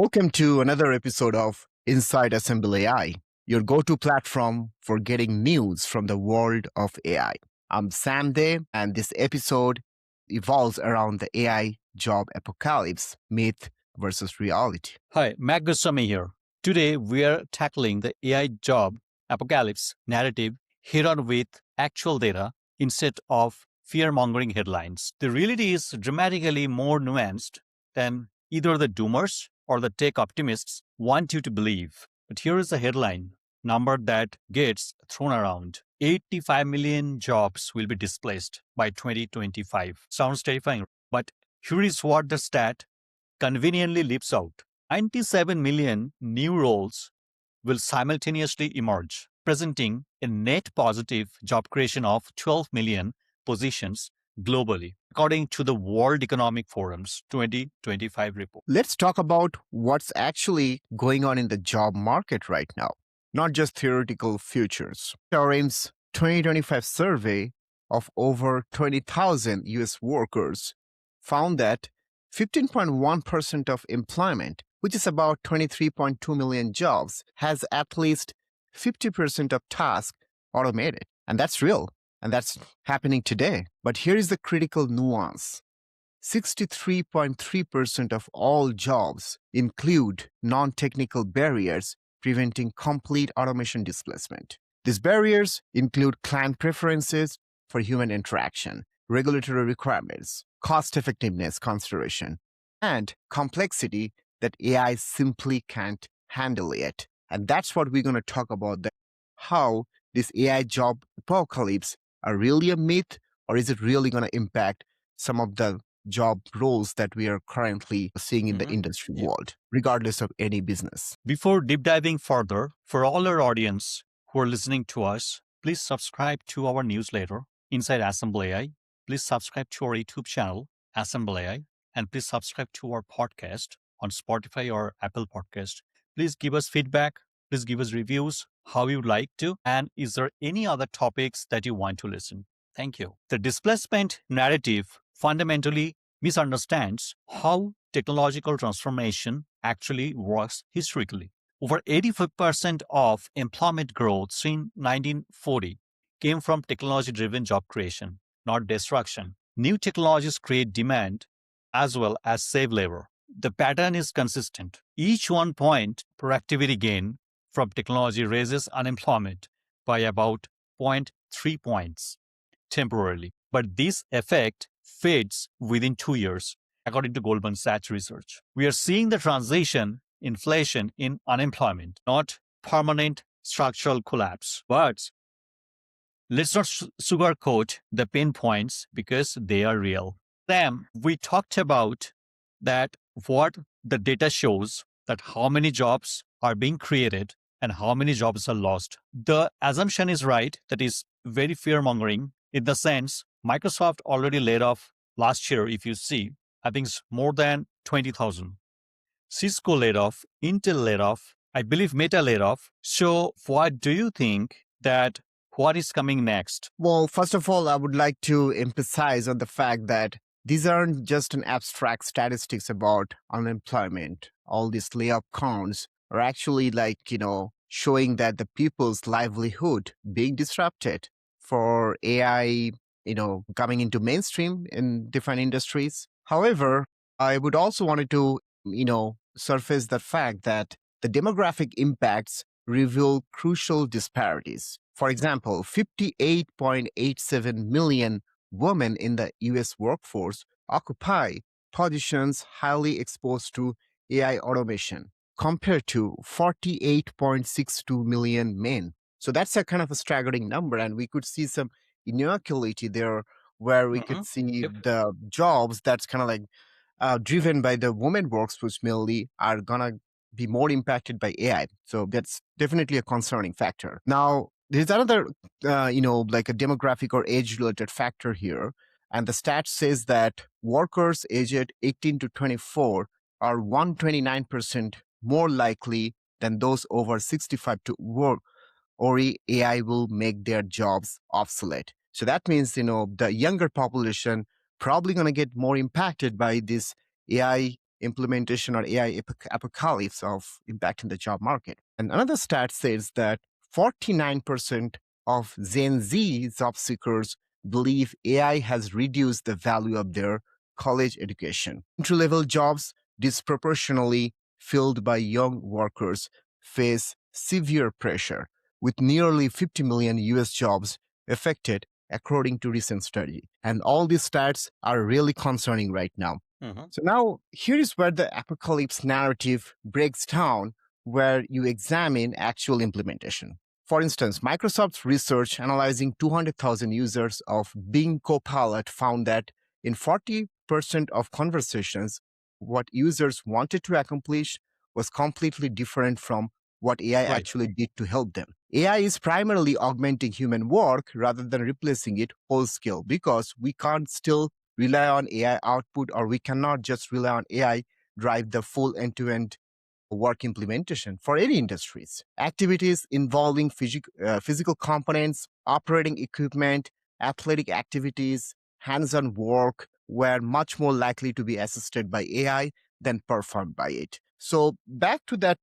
Welcome to another episode of Inside AsembleAI, your go-to platform for getting news from the world of AI. I'm Sam Day, and this episode evolves around the AI job apocalypse, myth versus reality. Hi, Goswami here. Today, we are tackling the AI job apocalypse narrative head on with actual data instead of fear-mongering headlines. The reality is dramatically more nuanced than either the doomers or the tech optimists want you to believe. But here is the headline number that gets thrown around. 85 million jobs will be displaced by 2025. Sounds terrifying, but here is what the stat conveniently leaps out. 97 million new roles will simultaneously emerge, presenting a net positive job creation of 12 million positions globally, according to the World Economic Forum's 2025 report. Let's talk about what's actually going on in the job market right now, not just theoretical futures. SHRM's 2025 survey of over 20,000 US workers found that 15.1% of employment, which is about 23.2 million jobs, has at least 50% of tasks automated. And that's real. And that's happening today. But here is the critical nuance. 63.3% of all jobs include non-technical barriers preventing complete automation displacement. These barriers include client preferences for human interaction, regulatory requirements, cost-effectiveness consideration, and complexity that AI simply can't handle yet. And that's what we're going to talk about, how this AI job apocalypse are really a myth, or is it really going to impact some of the job roles that we are currently seeing in the industry world, regardless of any business. Before deep diving further, for all our audience who are listening to us, please subscribe to our newsletter, Inside AsembleAI. Please subscribe to our YouTube channel, AsembleAI, and please subscribe to our podcast on Spotify or Apple Podcast. Please give us feedback. Please give us reviews, how you would like to. And is there any other topics that you want to listen? Thank you. The displacement narrative fundamentally misunderstands how technological transformation actually works historically. Over 85% of employment growth since 1940 came from technology-driven job creation, not destruction. New technologies create demand as well as save labor. The pattern is consistent. Each 1 point productivity gain from technology raises unemployment by about 0.3 points temporarily. But this effect fades within 2 years, according to Goldman Sachs research. We are seeing the transition inflation in unemployment, not permanent structural collapse. But let's not sugarcoat the pain points because they are real. Sam, we talked about that what the data shows that how many jobs are being created and how many jobs are lost. The assumption is right, that is very fear-mongering in the sense Microsoft already laid off last year, if you see, I think it's more than 20,000. Cisco laid off, Intel laid off, I believe Meta laid off. So what do you think that what is coming next? Well, first of all, I would like to emphasize on the fact that these aren't just an abstract statistics about unemployment. All these layoff counts are actually showing that the people's livelihood being disrupted for AI, coming into mainstream in different industries. However, I would also wanted to, surface the fact that the demographic impacts reveal crucial disparities. For example, 58.87 million women in the US workforce occupy positions highly exposed to AI automation, compared to 48.62 million men. So that's a kind of a staggering number, and we could see some inequality there where we could see the jobs that's kind of driven by the women workforce mainly are gonna be more impacted by AI. So that's definitely a concerning factor. Now, there's another, like a demographic or age-related factor here, and the stat says that workers aged 18 to 24 are 129% more likely than those over 65 to work, or AI will make their jobs obsolete. So that means, the younger population probably going to get more impacted by this AI, implementation or AI apocalypse of impacting the job market. And another stat says that 49% of Gen Z job seekers believe AI has reduced the value of their college education. Entry-level jobs disproportionately filled by young workers face severe pressure, with nearly 50 million US jobs affected according to recent study. And all these stats are really concerning right now. So now here is where the apocalypse narrative breaks down, where you examine actual implementation. For instance, Microsoft's research analyzing 200,000 users of Bing Copilot found that in 40% of conversations, what users wanted to accomplish was completely different from what AI Right. actually did to help them. AI is primarily augmenting human work rather than replacing it whole scale, because we can't still rely on AI output, or we cannot just rely on AI drive the full end-to-end work implementation for any industries. Activities involving physical components, operating equipment, athletic activities, hands-on work were much more likely to be assisted by AI than performed by it. So back to that,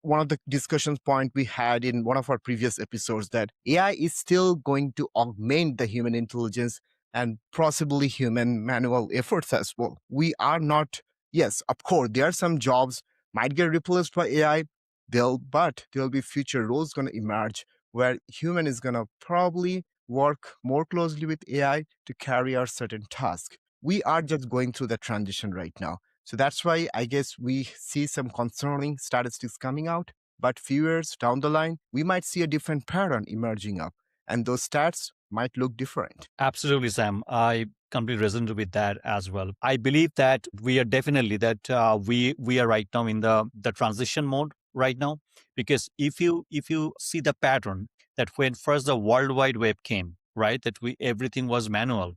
one of the discussion point we had in one of our previous episodes, that AI is still going to augment the human intelligence and possibly human manual efforts as well. We are not, yes, of course, there are some jobs might get replaced by AI. But there'll be future roles going to emerge where human is going to probably work more closely with AI to carry out certain tasks. We are just going through the transition right now. So that's why I guess we see some concerning statistics coming out. But few years down the line, we might see a different pattern emerging up, and those stats might look different. Absolutely, Sam. I completely resonate with that as well. I believe that we are definitely that we are right now in the transition mode right now, because if you see the pattern that when first the World Wide Web came, right, that we everything was manual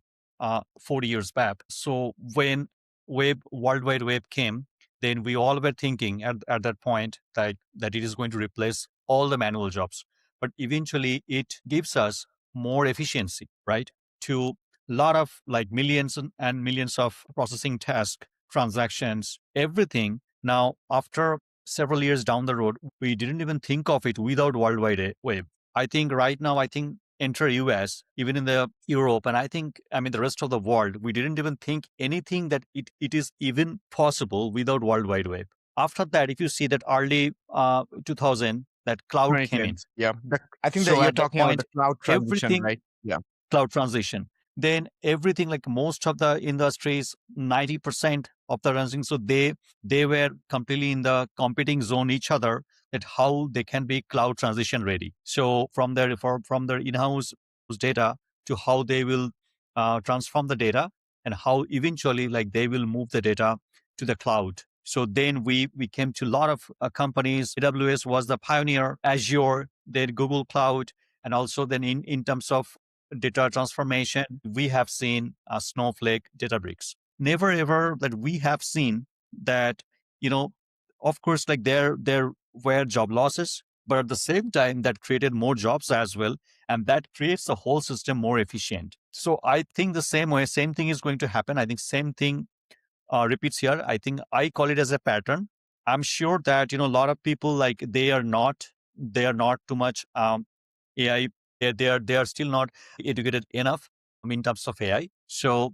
40 years back. So when World Wide Web came, then we all were thinking at that point that it is going to replace all the manual jobs. But eventually it gives us more efficiency, right? To lot of like millions and millions of processing tasks, transactions, everything. Now, after several years down the road, we didn't even think of it without World Wide Web. I think right now, enter US, even in the Europe, and I mean the rest of the world, we didn't even think anything that it is even possible without World Wide Web. After that, if you see that early 2000, that cloud came in. 2010s. Yeah. I think that So you're at that talking about point, the cloud transition, everything right? Yeah. cloud transition. Then everything, like most of the industries, 90% of the transition, so they were completely in the competing zone each other, that how they can be cloud transition ready. So from their in-house data to how they will transform the data, and how eventually like they will move the data to the cloud. So then we came to a lot of companies. AWS was the pioneer, Azure, then Google Cloud, and also then in terms of data transformation, we have seen Snowflake, Databricks. Never ever that we have seen that, of course, like there were job losses, but at the same time, that created more jobs as well. And that creates the whole system more efficient. So I think the same thing is going to happen. I think same thing repeats here. I think I call it as a pattern. I'm sure that, a lot of people, like they are not too much AI. They are still not educated enough in terms of AI. So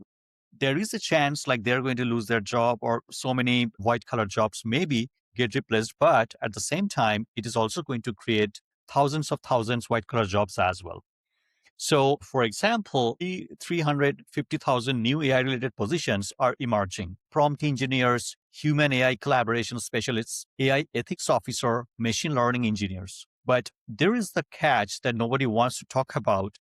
there is a chance like they're going to lose their job, or so many white collar jobs maybe get replaced. But at the same time, it is also going to create thousands white collar jobs as well. So, for example, 350,000 new AI related positions are emerging: prompt engineers, human AI collaboration specialists, AI ethics officer, machine learning engineers. But there is the catch that nobody wants to talk about.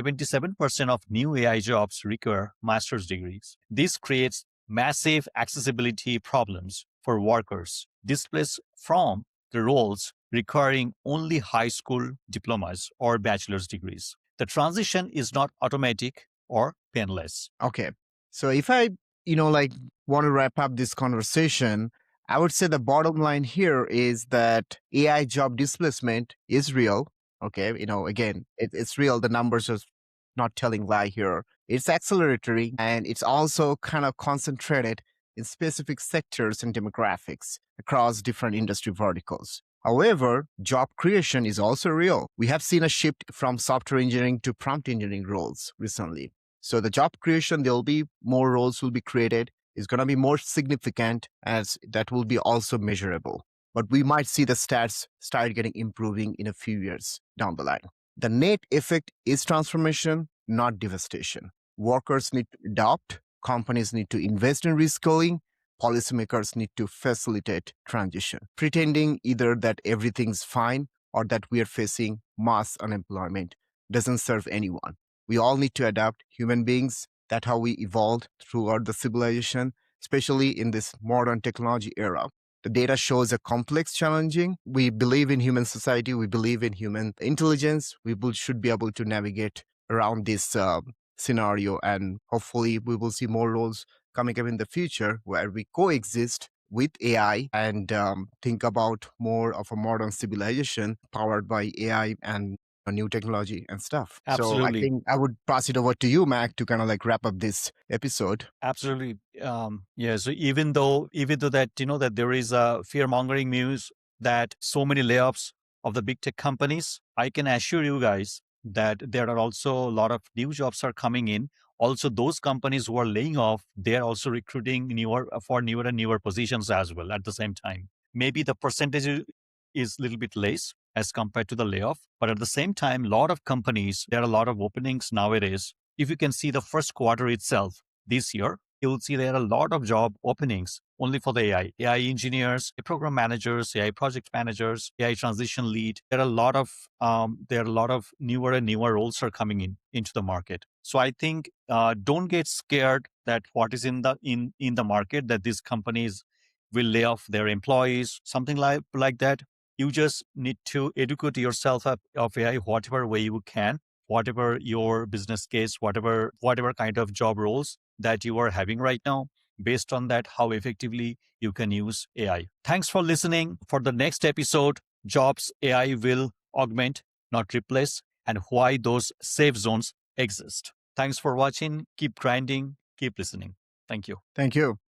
77% of new AI jobs require master's degrees. This creates massive accessibility problems for workers displaced from the roles requiring only high school diplomas or bachelor's degrees. The transition is not automatic or painless. Okay. So if I, like want to wrap up this conversation, I would say the bottom line here is that AI job displacement is real. Okay. Again, it's real. The numbers are not telling lie here. It's acceleratory, and it's also kind of concentrated in specific sectors and demographics across different industry verticals. However, job creation is also real. We have seen a shift from software engineering to prompt engineering roles recently. So the job creation, there will be more roles will be created. It's going to be more significant as that will be also measurable. But we might see the stats start getting improving in a few years down the line. The net effect is transformation, not devastation. Workers need to adopt, companies need to invest in reskilling, policymakers need to facilitate transition. Pretending either that everything's fine or that we are facing mass unemployment doesn't serve anyone. We all need to adapt, human beings. That's how we evolved throughout the civilization, especially in this modern technology era. The data shows a complex, challenging. We believe in human society. We believe in human intelligence. Should be able to navigate around this scenario, and hopefully, we will see more roles coming up in the future where we coexist with AI and think about more of a modern civilization powered by AI and a new technology and stuff. So I Absolutely. think I would pass it over to you, Mac, to kind of like wrap up this episode. Absolutely. Yeah. So even though that that there is a fear mongering news that so many layoffs of the big tech companies, I can assure you guys that there are also a lot of new jobs are coming in. Also, those companies who are laying off, they are also recruiting newer and newer positions as well at the same time. Maybe the percentage is a little bit less as compared to the layoff, but at the same time, a lot of companies, there are a lot of openings nowadays. If you can see the first quarter itself, this year, you will see there are a lot of job openings only for the AI engineers, program managers, AI project managers, AI transition lead. There are a lot of newer and newer roles are coming into the market. So I think don't get scared that what is in the market, that these companies will lay off their employees, something like that. You just need to educate yourself of AI whatever way you can, whatever your business case, whatever kind of job roles that you are having right now. Based on that, how effectively you can use AI. Thanks for listening. For the next episode, jobs AI will augment, not replace, and why those safe zones exist. Thanks for watching. Keep grinding, keep listening. Thank you. Thank you.